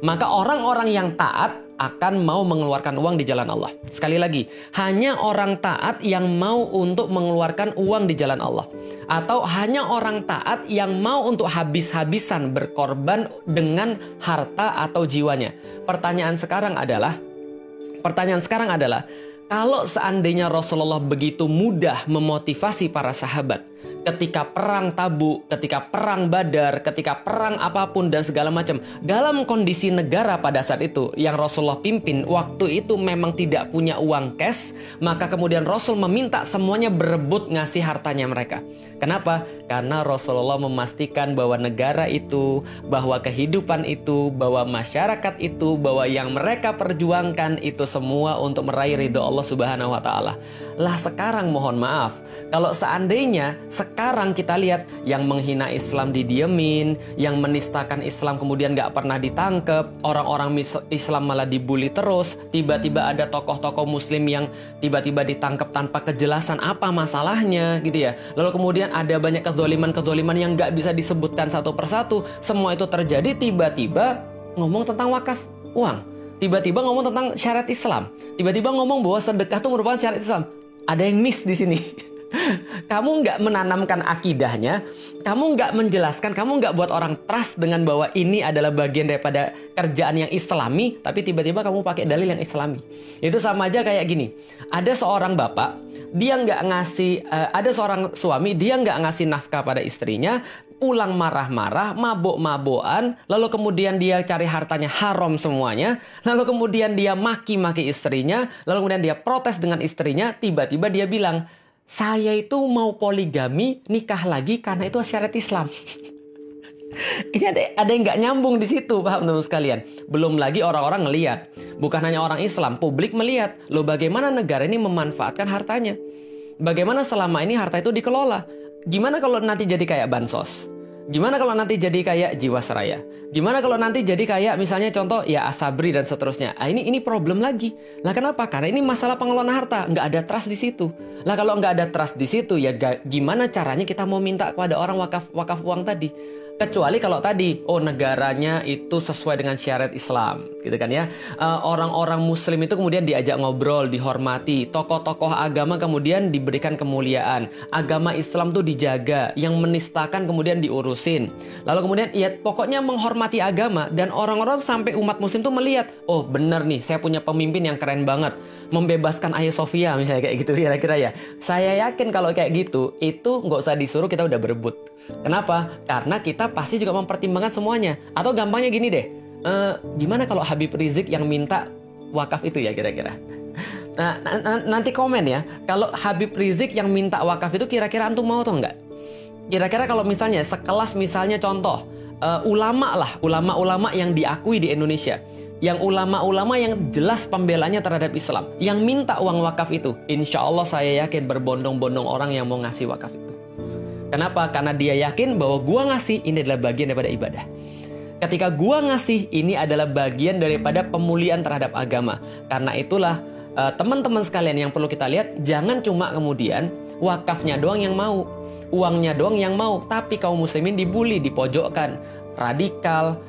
Maka orang-orang yang taat akan mau mengeluarkan uang di jalan Allah. Sekali lagi, hanya orang taat yang mau untuk mengeluarkan uang di jalan Allah. Atau hanya orang taat yang mau untuk habis-habisan berkorban dengan harta atau jiwanya. Pertanyaan sekarang adalah, kalau seandainya Rasulullah begitu mudah memotivasi para sahabat ketika perang Tabuk, ketika perang Badar, ketika perang apapun dan segala macam, dalam kondisi negara pada saat itu yang Rasulullah pimpin waktu itu memang tidak punya uang cash, maka kemudian Rasul meminta semuanya berebut ngasih hartanya mereka. Kenapa? Karena Rasulullah memastikan bahwa negara itu, bahwa kehidupan itu, bahwa masyarakat itu, bahwa yang mereka perjuangkan itu semua untuk meraih ridho Allah Subhanahu wa Ta'ala. Lah sekarang mohon maaf, kalau seandainya sekarang kita lihat yang menghina Islam didiemin, yang menistakan Islam kemudian gak pernah ditangkep, orang-orang Islam malah dibully terus, tiba-tiba ada tokoh-tokoh muslim yang tiba-tiba ditangkap tanpa kejelasan apa masalahnya gitu ya. Lalu kemudian ada banyak kezoliman-kezoliman yang gak bisa disebutkan satu persatu. Semua itu terjadi tiba-tiba ngomong tentang wakaf uang, tiba-tiba ngomong tentang syariat Islam, tiba-tiba ngomong bahwa sedekah itu merupakan syariat Islam. Ada yang miss di sini. Kamu nggak menanamkan akidahnya, kamu nggak menjelaskan, kamu nggak buat orang trust dengan bahwa ini adalah bagian daripada kerjaan yang Islami, tapi tiba-tiba kamu pakai dalil yang Islami. Itu sama aja kayak gini. Ada seorang bapak, dia nggak ngasih, ada seorang suami, dia nggak ngasih nafkah pada istrinya, pulang marah-marah, mabuk-mabukan, lalu kemudian dia cari hartanya haram semuanya, lalu kemudian dia maki-maki istrinya, lalu kemudian dia protes dengan istrinya, tiba-tiba dia bilang, saya itu mau poligami, nikah lagi karena itu syariat Islam. Ini ada yang nggak nyambung di situ, paham teman-teman sekalian? Belum lagi orang-orang ngelihat, bukan hanya orang Islam, publik melihat, loh bagaimana negara ini memanfaatkan hartanya? Bagaimana selama ini harta itu dikelola? Gimana kalau nanti jadi kayak bansos? Gimana kalau nanti jadi kayak Jiwasraya? Gimana kalau nanti jadi kayak misalnya contoh ya Asabri dan seterusnya? Ah, ini problem lagi. Lah kenapa? Karena ini masalah pengelolaan harta, nggak ada trust di situ. Lah kalau nggak ada trust di situ ya gimana caranya kita mau minta kepada orang wakaf uang tadi? Kecuali kalau tadi, oh negaranya itu sesuai dengan syariat Islam, gitu kan ya. Orang-orang Muslim itu kemudian diajak ngobrol, dihormati. Tokoh-tokoh agama kemudian diberikan kemuliaan. Agama Islam tuh dijaga, yang menistakan kemudian diurusin. Lalu kemudian ya pokoknya menghormati agama dan orang-orang sampai umat Muslim tuh melihat, oh bener nih, saya punya pemimpin yang keren banget, membebaskan Hagia Sophia misalnya kayak gitu kira-kira ya. Saya yakin kalau kayak gitu, itu nggak usah disuruh kita udah berebut. Kenapa? Karena kita pasti juga mempertimbangkan semuanya. Atau gampangnya gini deh, gimana kalau Habib Rizik yang minta wakaf itu ya kira-kira? Nah, nanti komen ya, kalau Habib Rizik yang minta wakaf itu kira-kira antum mau atau enggak? Kira-kira kalau misalnya sekelas misalnya contoh, ulama-ulama yang diakui di Indonesia, yang ulama-ulama yang jelas pembelanya terhadap Islam, yang minta uang wakaf itu, insya Allah saya yakin berbondong-bondong orang yang mau ngasih wakaf itu. Kenapa? Karena dia yakin bahwa gua ngasih ini adalah bagian daripada ibadah. Ketika gua ngasih ini adalah bagian daripada pemulihan terhadap agama. Karena itulah teman-teman sekalian yang perlu kita lihat, jangan cuma kemudian wakafnya doang yang mau, uangnya doang yang mau, tapi kaum muslimin dibully, dipojokkan, radikal.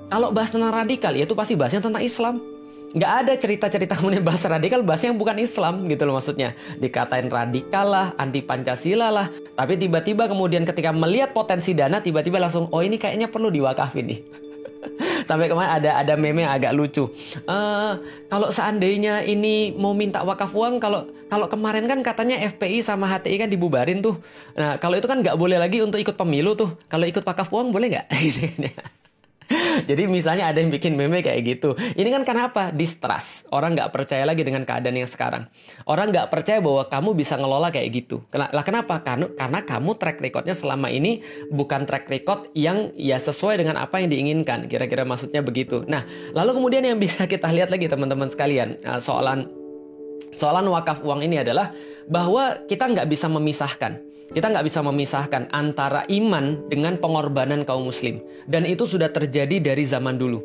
Kalau bahas tentang radikal, ya itu pasti bahasnya tentang Islam. Nggak ada cerita-cerita kemudian bahasa radikal, bahasa yang bukan Islam gitu loh maksudnya. Dikatain radikal lah, anti Pancasila lah. Tapi tiba-tiba kemudian ketika melihat potensi dana, tiba-tiba langsung, oh ini kayaknya perlu diwakafin nih. Sampai kemarin ada meme yang agak lucu. Kalau seandainya ini mau minta wakaf uang, kalau kemarin kan katanya FPI sama HTI kan dibubarin tuh. Nah kalau itu kan nggak boleh lagi untuk ikut pemilu tuh. Kalau ikut wakaf uang boleh nggak? Jadi misalnya ada yang bikin meme kayak gitu. Ini kan kenapa? Distrust. Orang nggak percaya lagi dengan keadaan yang sekarang. Orang nggak percaya bahwa kamu bisa ngelola kayak gitu. Lah kenapa? Karena kamu track recordnya selama ini bukan track record yang ya sesuai dengan apa yang diinginkan. Kira-kira maksudnya begitu. Nah, lalu kemudian yang bisa kita lihat lagi teman-teman sekalian. Soalan wakaf uang ini adalah bahwa kita nggak bisa memisahkan. Kita nggak bisa memisahkan antara iman dengan pengorbanan kaum muslim. Dan itu sudah terjadi dari zaman dulu.